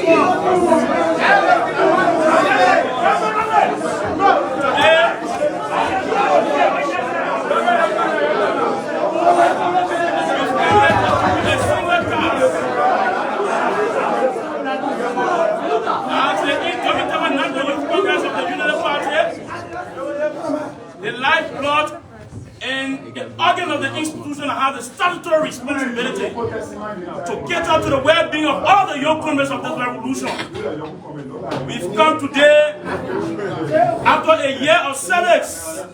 The lifeblood and the organ of the institution have the statutory responsibility to cater to the well-being of all the young comrades of this revolution. We've come today after a year of service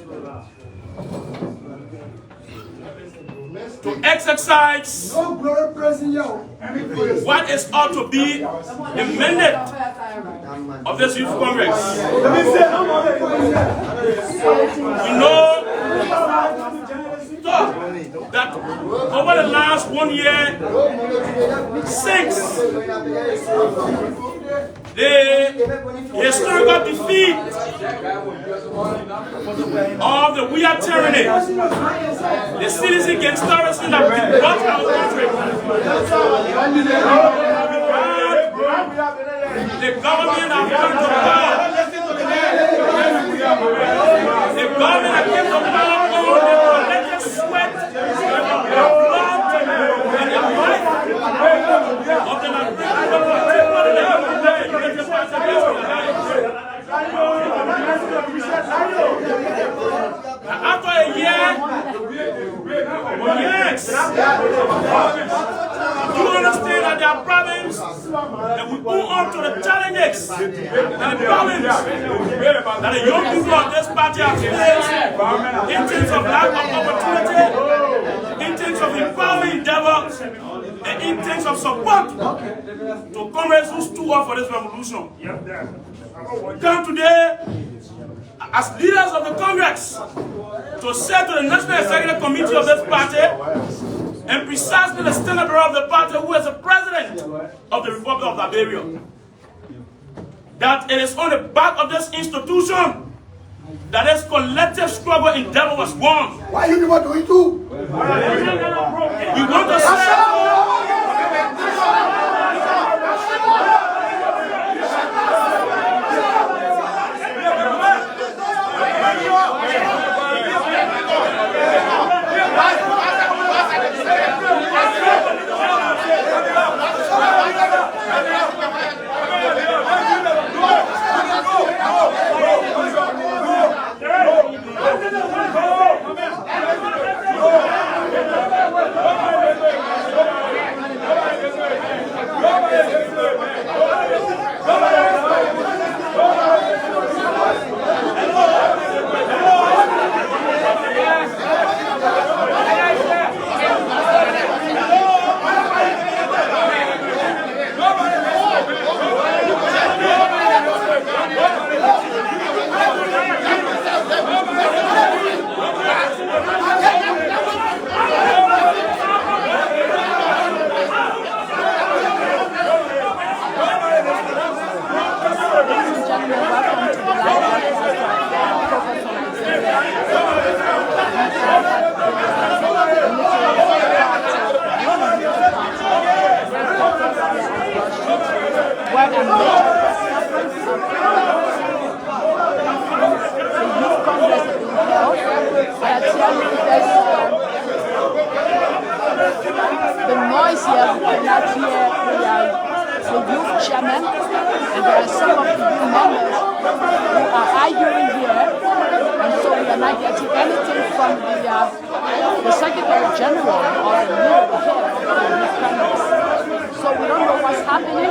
to exercise what is ought to be the mandate of this youth congress. We know that over the last 1 year, since the historical defeat of the weird tyranny, the citizen gangsterism that we brought our country, the government that came to power, the government that came to power on the collective sweat, the blood, and the life of the after a year, yes, do you understand that there are problems that we go on to the challenges and the problems that the young people of this party have faced in terms of lack of opportunity, in terms of empowering endeavors, and in terms of support to comrades who stood up for this revolution. We come today as leaders of the Congress to say to the National Executive Committee of this party, and precisely the standard bearer of the party who is the president of the Republic of Liberia, that it is on the back of this institution that this collective struggle endeavor was won. Why you people doing too? We want to say the noise here, we cannot hear the youth chairman, and there are some of the youth members who are arguing here, and so we are not getting anything from the Secretary General or the head of the youth Congress. So we don't know what's happening. We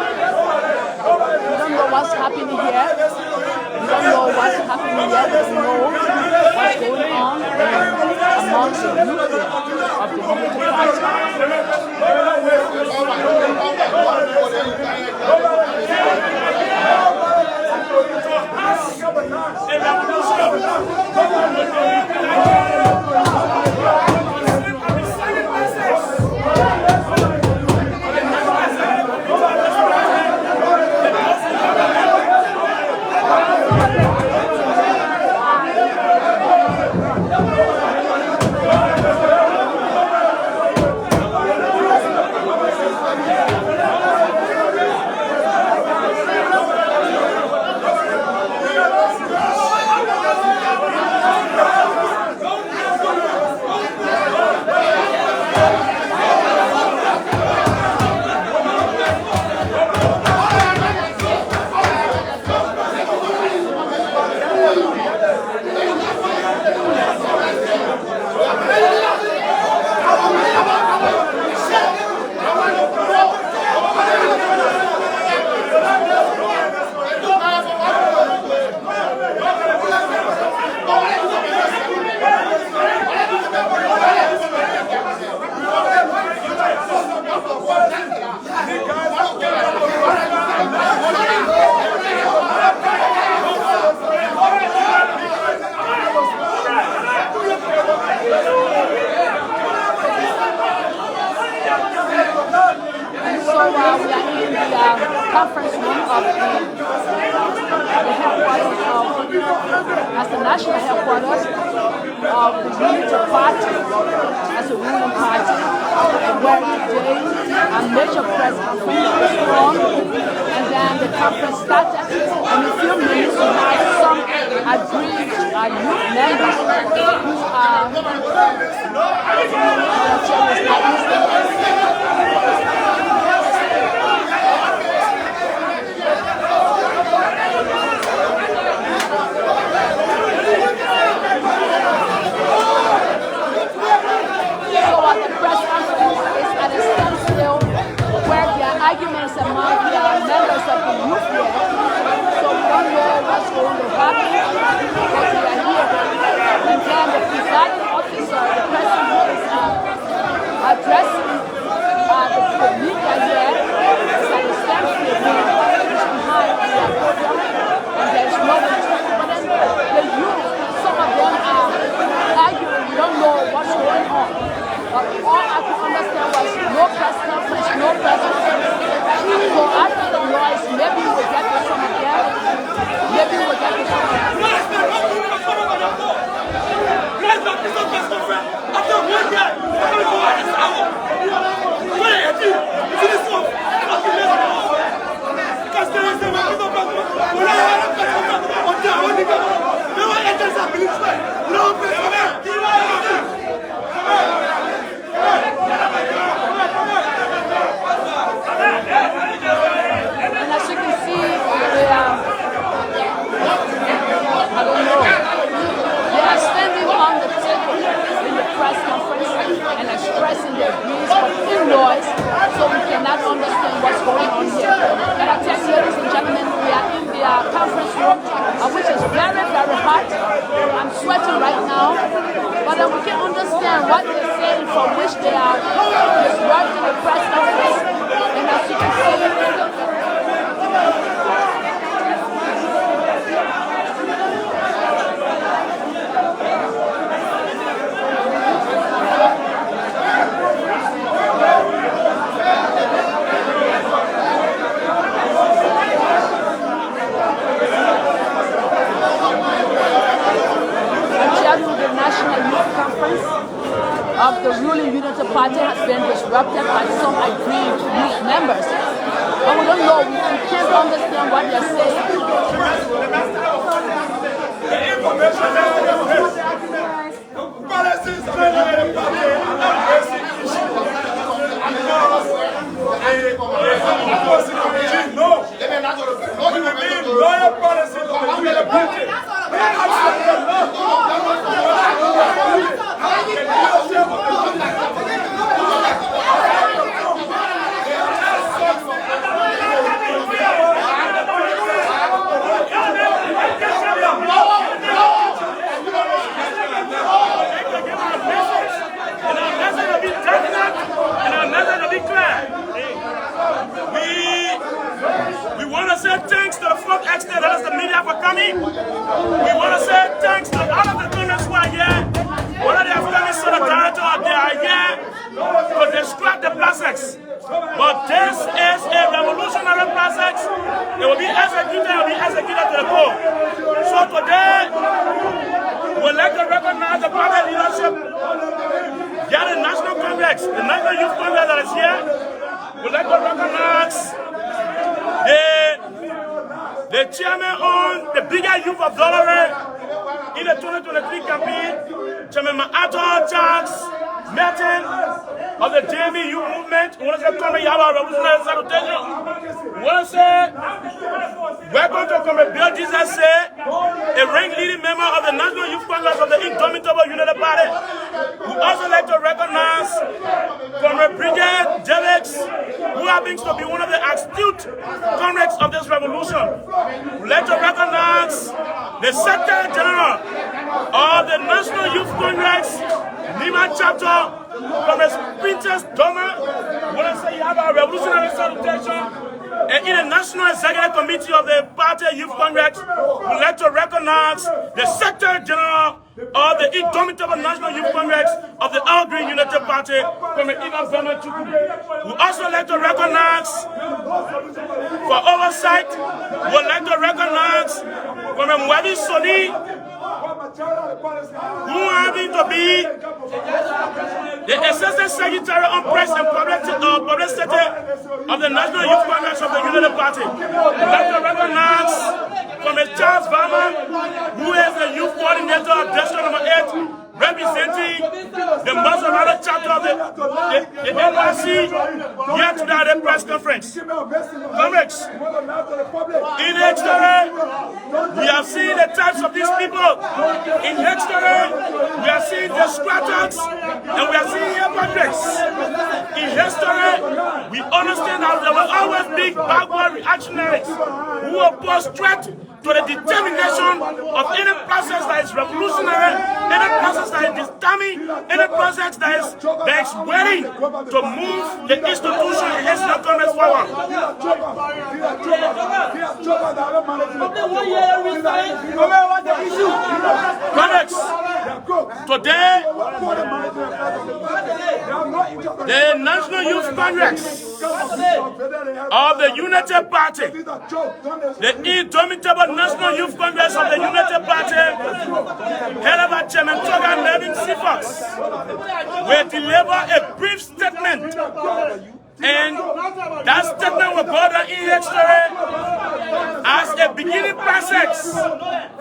don't know what's happening here. We don't know what's happening here. We don't know what's going on amongst the youth of the Unity conference room of the headquarters as the national headquarters of the Unity Party, as a ruling party, where today a major press conference was formed, and then the conference started. In a few minutes, we have some aggrieved youth members who are arguments among the members of the youth here, so we don't know what's going to happen, but we are here. And then the presiding officer, the person who is addressing the media here, is at the standstill behind the podium, and there's no one to. But then the youth, some of them are arguing, we don't know what's going on. But all I could understand was no press conference, no press conference. So after the noise, maybe we'll get to some of them. Maybe we'll get to some of them. And as you can see, they are standing on the table in the press conference and expressing their views, but in noise, so we cannot understand what's going on here. And I tell you, ladies and gentlemen, we are in the conference room, which is very, very hot. I'm sweating right now, but we can understand what they're saying, for which they are disrupting the press conference. And as you can see, of the ruling Unity Party has been disrupted by some aggrieved youth members. But we don't know, we can't understand what they're saying. We want to say thanks to the folk extent, that is the media, for coming. We want to say thanks to all of the donors who are here. Whether they have come solidarity or they are here to describe the plastics. But this is a revolutionary plastics. It will be executed to the core. So today, we'd like to recognize the party leadership. They are the National Congress, the National Youth Congress that is here. We'd like to recognize the chairman on the bigger youth of Delaware in the 2023 campaign, Chairman Arthur Charles Merton of the JV Youth Movement. We want to say, come and have a revolutionary salutation. We want to say, welcome to Comrade Bill Jesus Say, a rank leading member of the National Youth Congress of the Indomitable Unity Party. We also like to recognize Comrade Bridget Jelix, who happens to be one of the astute comrades of this revolution. We like to recognize the Secretary General of the National Youth Congress, Lima Chapter, Comrade Princess Doma. We want to say you have a revolutionary salutation. And in the National Executive Committee of the Party Youth Congress, we'd like to recognize the Secretary General of the Indomitable National Youth Congress of the All Green Unity Party, Comrade Ivan Bernard Chukwu. We also like to recognize For oversight, we would like to recognize Women Wadi Soni, who having to be the Assistant Secretary on Press and Publicity of the National Youth Congress of the Unity Party. We would like to recognize Charles Varman, who is the Youth Coordinator of District number 8, representing the Monrovia chapter of the NYC here today at the press conference. Comrades, in history, we have seen the types of these people. In history, we have seen the squatters and we have seen hypocrites. In history, we understand that there will always be backward reactionaries who oppose threat to the determination of any process that is revolutionary, any process that is determined, any process that is willing to move the institution and national Congress forward. Colleagues, today, the National Youth Congress of the United Party, the indomitable National Youth Congress of the United Party, headed by Chairman Toga Melvin Sifox, will deliver a brief statement, and that statement will go down in history as a beginning process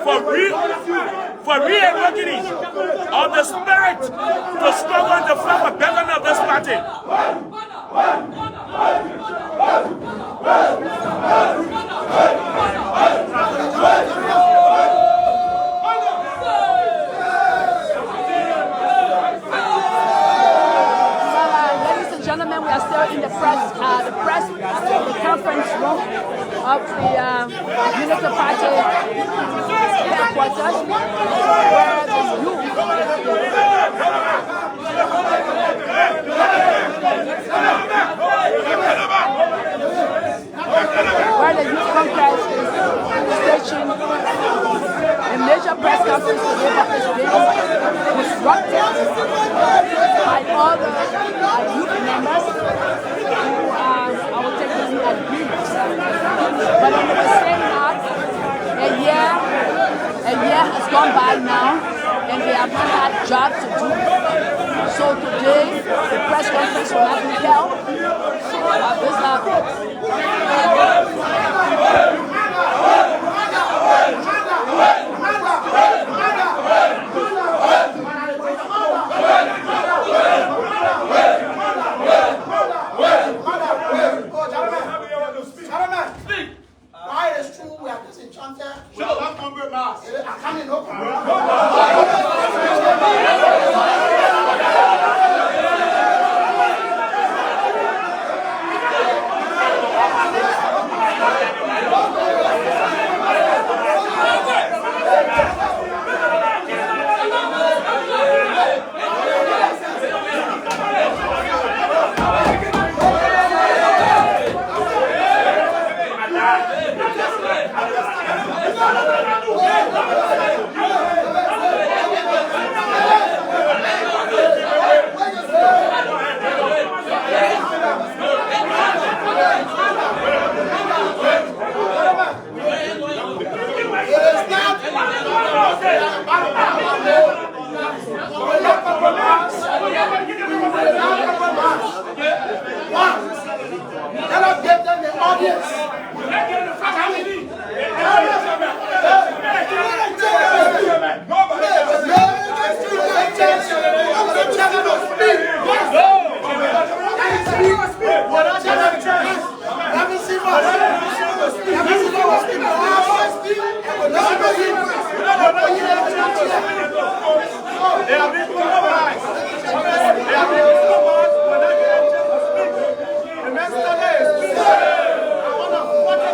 for reawakening of the spirit to struggle and to fight for betterment of this party. Ladies and gentlemen, we are still in the conference room of the Unity Party headquarters, where the youth Congress is staging a major press conference today that is being disrupted by all the youth members who I will take this as agreements. But on the same note, a year has gone by now and they have not had a job to do. So today, the press conference will not be held. Why is true we are disenchanted? Shut up, Congress. I can't know. Let us give them the audience. The next day, I want to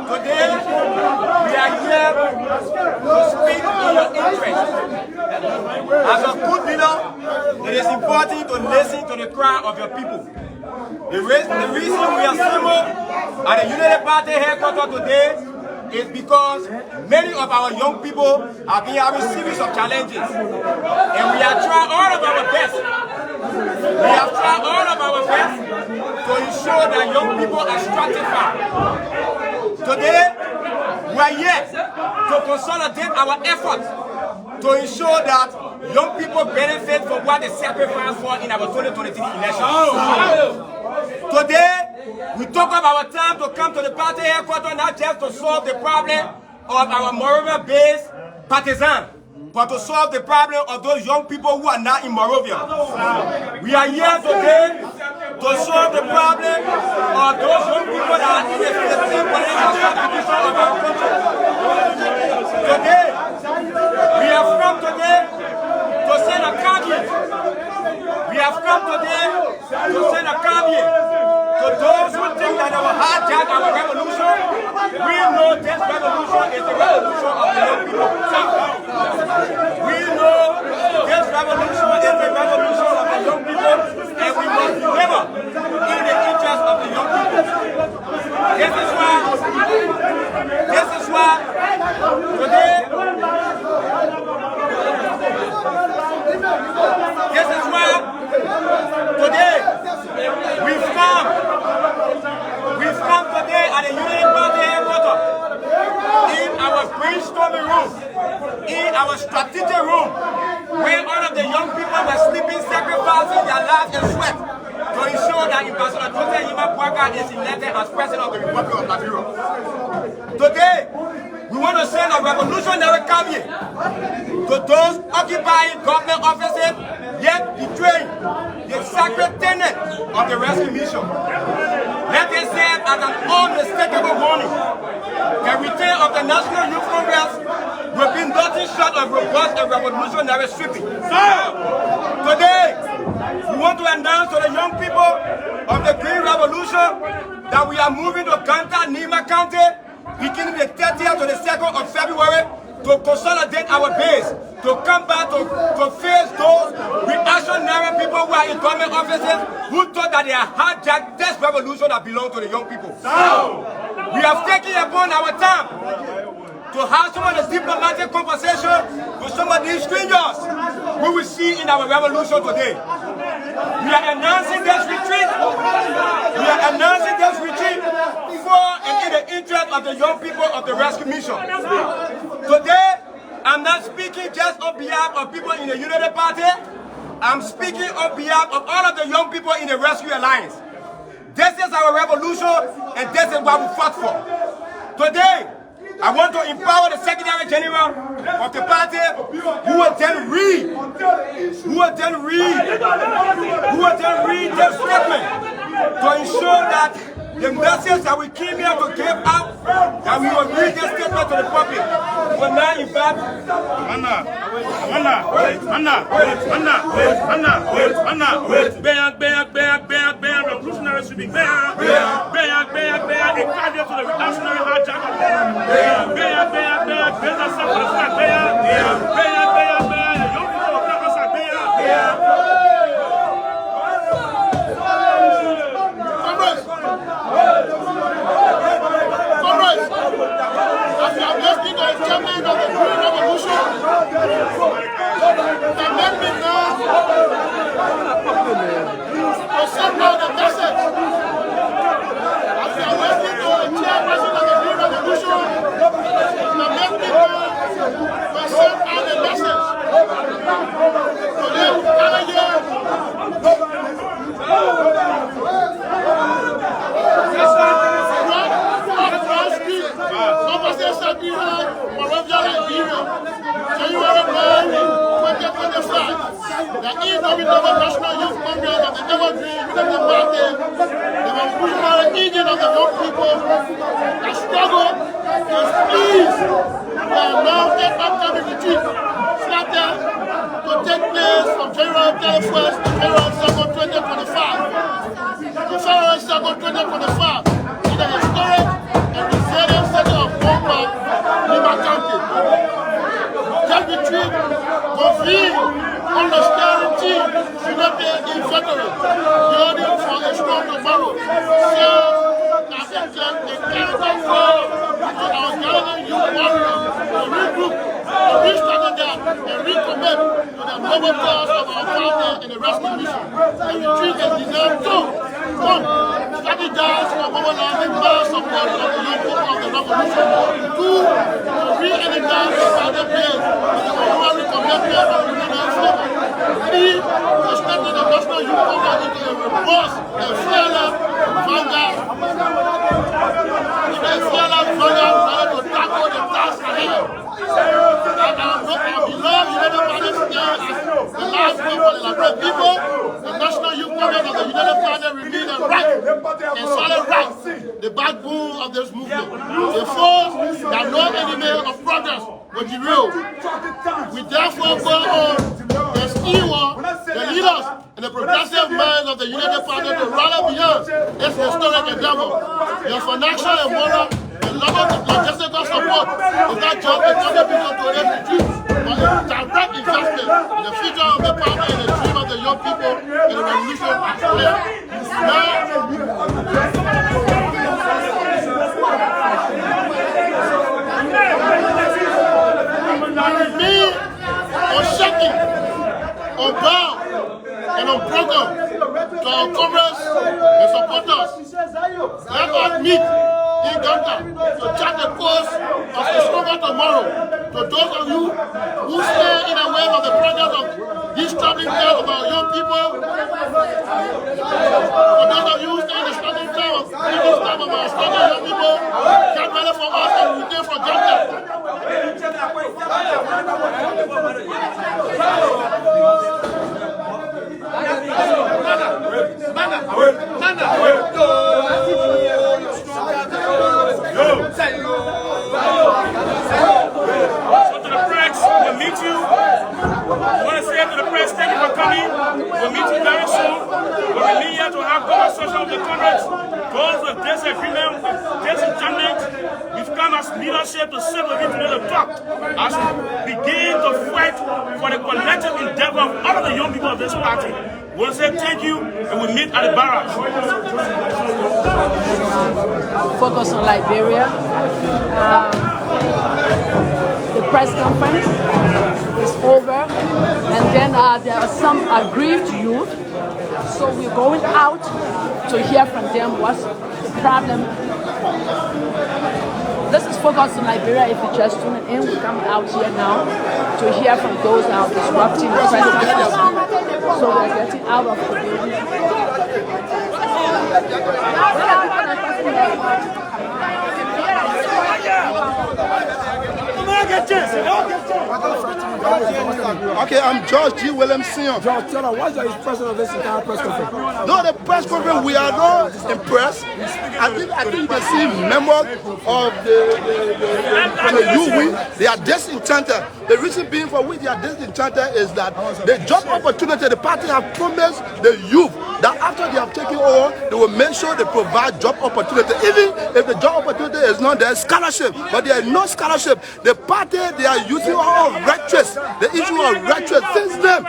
Today, we are here to speak in your interest. As a good leader, it is important to listen to the cry of your people. The reason we are assembled at the Unity Party headquarters today is because many of our young people have been having series of challenges. And we have tried all of our best. We have tried all of our best to ensure that young people are stratified. Today, we are here to consolidate our efforts to ensure that young people benefit from what they sacrificed for in our 2023 elections. Today, we took up our time to come to the party headquarters not just to solve the problem of our Monrovia-based partisans, but to solve the problem of those young people who are not in Monrovia. We are here today to solve the problem of those young people that are in the 15th political constitution of our country. Today, we have come today to send a caveat. We have come today to send a caveat to those who think that they will hijack our revolution. We know this revolution is the revolution of the young people. We know this revolution is the revolution of the young people, and we must deliver in the interest of the young people. This is why today, we've come today at the Unity Party headquarters in our brainstorming room, in our strategic room, where all of the young people were sleeping, sacrificing their lives and sweat to ensure that Ambassador Joseph Yima is elected as President of the Republic of Liberia. Today, we want to send a revolutionary caveat to those occupying government offices yet betraying the sacred tenet of the rescue mission. Let this serve as an unmistakable warning. The return of the National Youth Congress will be nothing short of robust and revolutionary sweeping. Today, we want to announce to the young people of the Green Revolution that we are moving to Kanta, Nima County, beginning the 30th to the 2nd of February, to consolidate our base, to come back to face those reactionary people who are in government offices who thought that they had hijacked this revolution that belongs to the young people. We have taken upon our time to have some of the diplomatic conversation with some of these strangers we will see in our revolution today. We are announcing this retreat. We are announcing this retreat for and in the interest of the young people of the rescue mission. Today, I'm not speaking just on behalf of people in the Unity Party. I'm speaking on behalf of all of the young people in the Rescue Alliance. This is our revolution, and this is what we fought for. Today, I want to empower the Secretary General of the party who will then read this statement to ensure that the message that we came here to give out, that we will read this statement to the public. We will now invite revolutionary sweeping, a caveat to the reactionary hijacker, chairman of the Green Revolution, permit me now to send out a message as we are Liberia, Monrovia, Liberia, January 2025. The indomitable National Youth Congress of the Evergreen Unity Party, the revolutionary engine of the young people that struggle is pleased to announce an upcoming retreat slated to take place from January 31st to January 2nd, 2025. The February 2nd, 2025 in the historic and resilient center of Monrovia, Lima County. That retreat convened on the steering team united in February, building for a strong tomorrow. So, as a character forward to our gathering youth warriors to regroup, to re-strategize, and recommit to the noble cause of our family and the rescue mission. The retreat is designed to 1. Strategize for mobilizing mass support of the young people of the revolution. 2. To re-energize the battle players with the overwhelming commitment of the United States. 3. To strengthen the national youth movement into a robust and fearless vanguard. Ready to tackle the task ahead. And our beloved United Party stands as the last hope for the Liberian people. The national youth movement of the United Party remain a right and solid right, the backbone of this movement. A force that no enemy of progress will derail. We therefore go on the steward, the leaders, and the progressive minds of the United Party to rally beyond this historic endeavor. Your financial and moral and logistical support is not just a contribution to this retreat, but a direct investment in the future of the party and the dream of the young people and the revolution at clear. We remain unshaken, unbound, and unbroken to our comrades and supporters. Let us meet in Ghana to chart the course of a stronger tomorrow. To those of you who stay in the way of the progress of these troubling times of our young people, for those of you who stay in the struggling time of our struggling young people, get ready for us and return for Ghana. So to the press, we'll meet you. I want to say to the press, thank you for coming. We'll meet you very soon. We'll be here to have conversation with the Congress. Those with disagreement, disenchantment, we've come as leadership to sit with you today to talk as we begin to fight for the collective endeavor of all of the young people of this party. We want to say thank you, and we'll meet at the barracks. Focus on Liberia. The press conference is over, and then there are some aggrieved youth, so we're going out to hear from them what's the problem. This is Focus on Liberia. If you just tune in, we're coming out here now to hear from those who are disrupting the press conference. So we're getting out of the building. Okay, I'm George G. Williamson. George, tell us, what's your impression of this entire press conference? No, the press conference, we are not impressed. I think you can see members of the youth, they are disenchanted. The reason being for which they are disenchanted is that the job opportunity, the party have promised the youth that after they have taken over, they will make sure they provide job opportunity. Even if the job opportunity is not there, scholarship, but there is no scholarship. The party, they are using all rhetoric, the issue of rhetoric. Since then,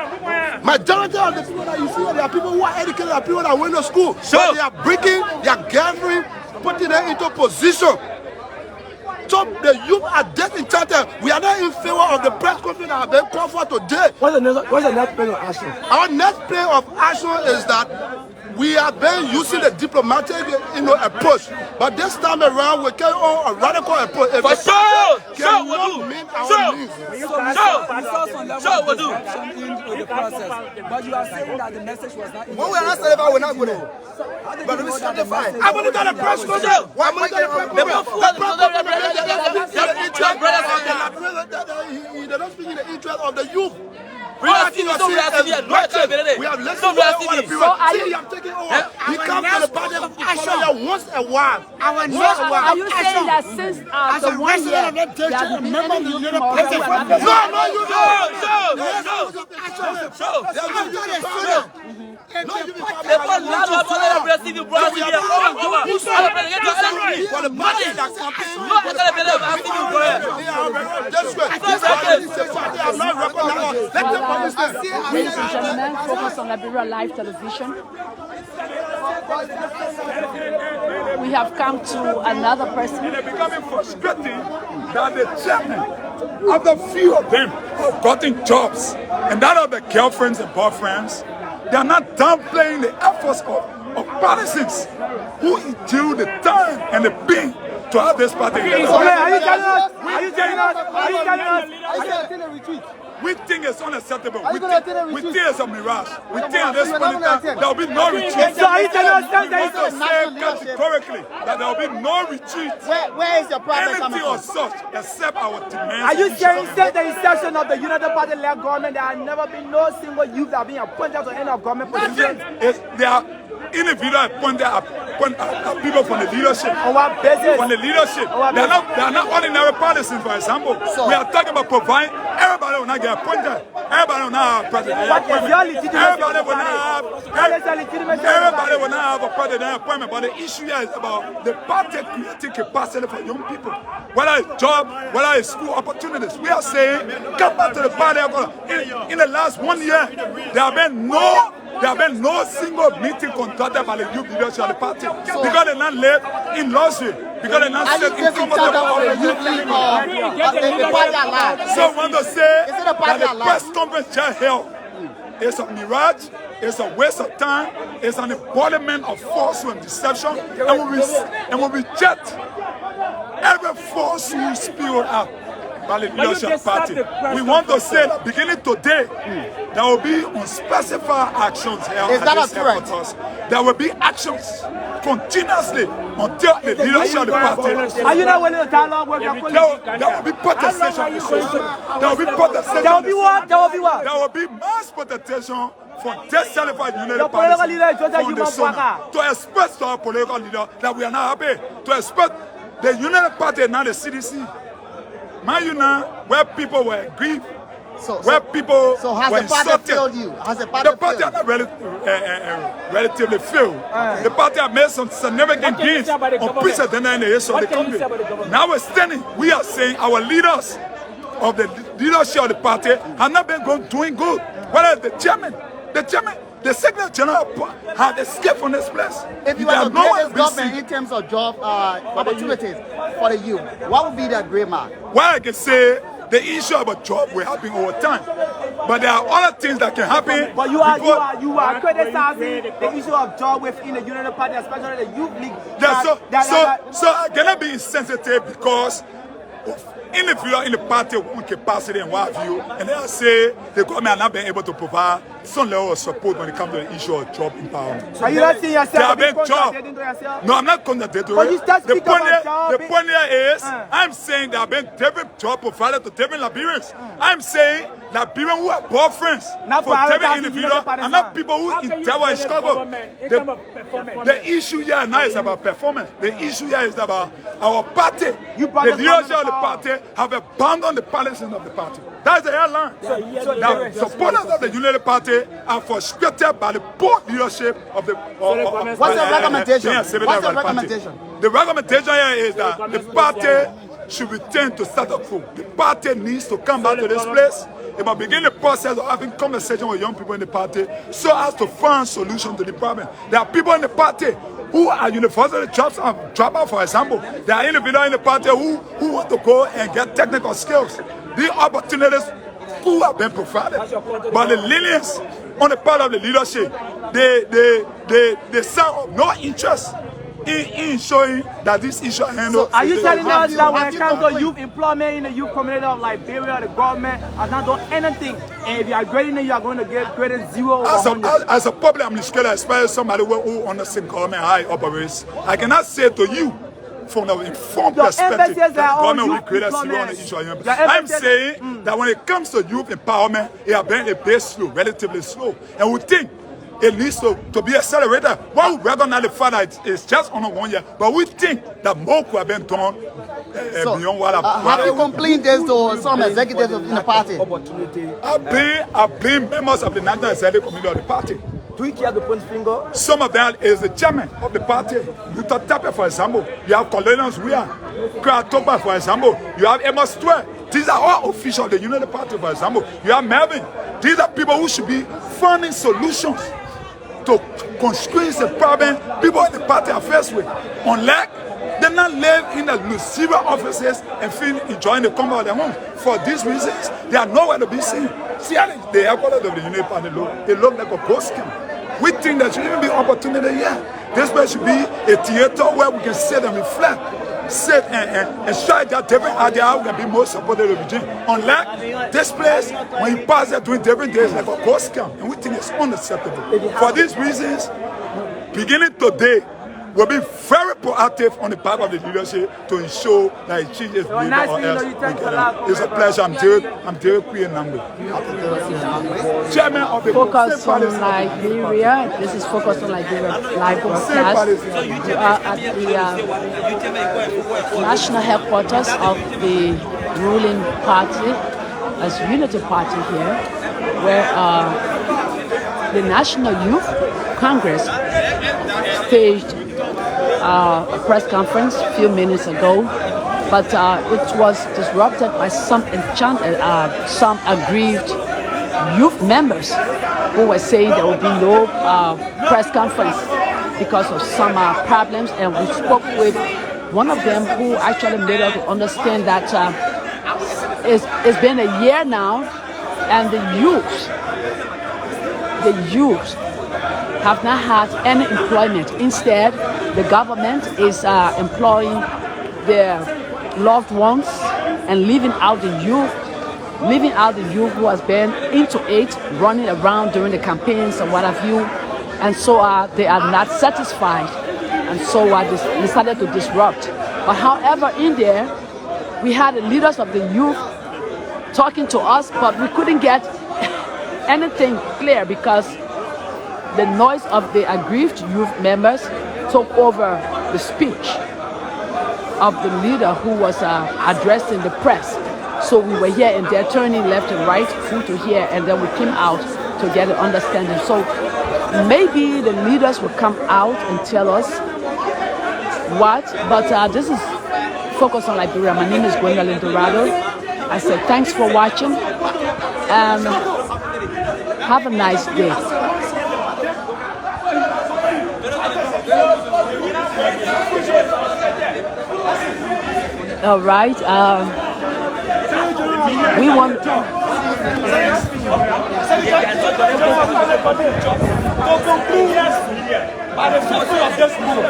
majority of the people that you see, there are people who are educated, there are people that went to school. So they are breaking, they are gathering, putting them into position. So the youth are disenchanted. We are not in favor of the press conference that have been called for today. What's the next plan of action? Our next plan of action is that we have been using the diplomatic, approach, but this time around we carry on a radical approach. If For sure, cannot we'll do. meet our needs. We'll do. In the process, but you are saying that the message was not. When we are not satisfied, we're not going to. But we satisfied. I'm going to get a press conference. I'm going to get a press conference. opportunities of the youth. We have listened to See, I'm taking over. He comes to the party of action once a while. Are you saying that since the 1 year, there has been any youth in Monrovia? Ladies and gentlemen, focus on Liberia Live Television. We have come to another person. They're becoming frustrated that the chairman, after few of them have gotten jobs, and that of the girlfriends and boyfriends, they are not downplaying the efforts of partisans who endure the time and the pain to have this party. Are you telling us? We think it's unacceptable. We think it's a mirage. We think at this point in time there will be no retreat. So are you telling us We want to say categorically that there will be no retreat. Where is your problem coming Anything from? or such except our demands. Are you saying since the inception of the United Party-led government, there has never been no single youth that have been appointed to any of government positions? There are individual appointed people from the leadership. On what basis? From the leadership. They are not ordinary partisans, for example. We are talking about providing. Everybody will not get appointed. Everybody will not have president. What is your legitimacy? Everybody will not have. Everybody will Everybody not have a president appointment. But the issue here is about the party creating capacity for young people. Whether it's job, whether it's school opportunities. We are saying, come back to the party. In the last 1 year, there have been no single meeting conducted by the youth leadership of the party because they not live in luxury, because they not sit in comfortable. So I want to say that the press conference just held is a mirage, it's a waste of time, it's an embodiment of falsehood and deception, and we reject every falsehood spewed out by the leadership party. We want to say that beginning today, there will be unspecified actions here at this headquarters. There will be actions continuously until the leadership of the party. Are you not willing to dialogue with your colleagues? There will be protestation. There will be protestation. There will be what? There will be what? There will be mass protestation from disqualified United Your political Party leader is Joseph Yuma to express to our political leader that we are not happy. To express the United Party, not the CDC. Mind you now, where people were grieved, where people were insulted. Has the party The party are not relatively failed. The party have made some significant gains on precedent in the history of the country. Notwithstanding, we are saying our leaders of the leadership of the party have not been doing good. Whether the chairman, the secretary general had escaped from this place. If you were to grade this government in terms of job opportunities for the youth, what would be the grade mark? Well, I can say the issue of a job will happen over time, but there are other things that can happen. But you are criticizing the issue of job within the United Party, especially the youth league. So I cannot be insensitive because individual in the party with capacity and what have you, and they say the government has not been able to provide some level of support when it comes to the issue of job empowerment. Are you not seeing yourself being job? No, I'm not contradictory. But you start The speaking about job. point here is, I'm saying there have been different job provided to different Liberians. I'm saying Liberians who are boyfriends Not for for different individuals, and not people who endeavor in struggle. The issue here now is about performance. The issue here is about our party. The leadership of the party have abandoned the policies of the party. That's the headline. Now, supporters of the United Party are frustrated by the poor leadership of the. What's the recommendation? What's the recommendation? The recommendation here is that the party should return to status quo. The party needs to come back to this place. It must begin the process of having conversation with young people in the party so as to find solutions to the problem. There are people in the party who are university dropouts, for example. There are individuals in the party who want to go and get technical skills. The opportunities who have been provided. But the lenience on the part of the leadership, they sound no interest in showing that this issue are handled. So are you telling us that when it comes to youth employment in the youth community of Liberia, the government has not done anything, and if you are grading it, you are going to get graded 0 or 100? As a public administrator, especially somebody who understands government how it operates, I cannot say to you from the informed Your perspective embassies that are all government will youth create a serious employment. issue on young people. Your I'm embassies- saying that when it comes to youth empowerment, it has been a bit slow, relatively slow. And we think it needs to be accelerated. While we recognize the fact that it's just under 1 year, but we think that more could have been done beyond what Have you complained this to some executives in the party? I've been members of the National Executive Committee of the party. Do you care to point finger? Some of them is the chairman of the party. Luther Tapia, for example. You have Colonels Weir. Kratoba, for example. You have Emma Stewart. These are all officials of the United Party, for example. You have Melvin. These are people who should be finding solutions to constrain the problem people in the party are faced with. Unlike they not live in the Lucera offices and feel enjoying the comfort of their home. For these reasons, they are nowhere to be seen. See how the headquarters of the United Party look? They look like a ghost camp. We think there should even be opportunity here. This place should be a theater where we can sit and reflect. Sit and try that different idea how we can be more supportive of the regime. Unlike this place, when you pass there during different days, like a ghost camp, and we think it's unacceptable. For these reasons, beginning today, we'll be very proactive on the part of the leadership to ensure that it changes leader nice or else. It's a leader. pleasure. I'm Derek Queen Nambe. Chairman of the Focus on Liberia. This is Focus on Liberia live broadcast. We are at the national headquarters of the ruling party, as Unity Party here, where the National Youth Congress staged a press conference a few minutes ago, but it was disrupted by some aggrieved youth members who were saying there will be no press conference because of some problems. And we spoke with one of them who actually made us understand that it's been a year now, and the youth have not had any employment. Instead, the government is employing their loved ones and leaving out the youth who has been into it, running around during the campaigns and what have you. And so they are not satisfied. And so they decided to disrupt. But however, in there, we had the leaders of the youth talking to us, but we couldn't get anything clear because the noise of the aggrieved youth members took over the speech of the leader who was addressing the press. So we were here and there turning left and right through to here, and then we came out to get an understanding. So maybe the leaders will come out and tell us what, but this is Focus on Liberia. My name is Gwendolyn Dorado. I said thanks for watching and have a nice day. All right. We want To conclude, by the force of this move.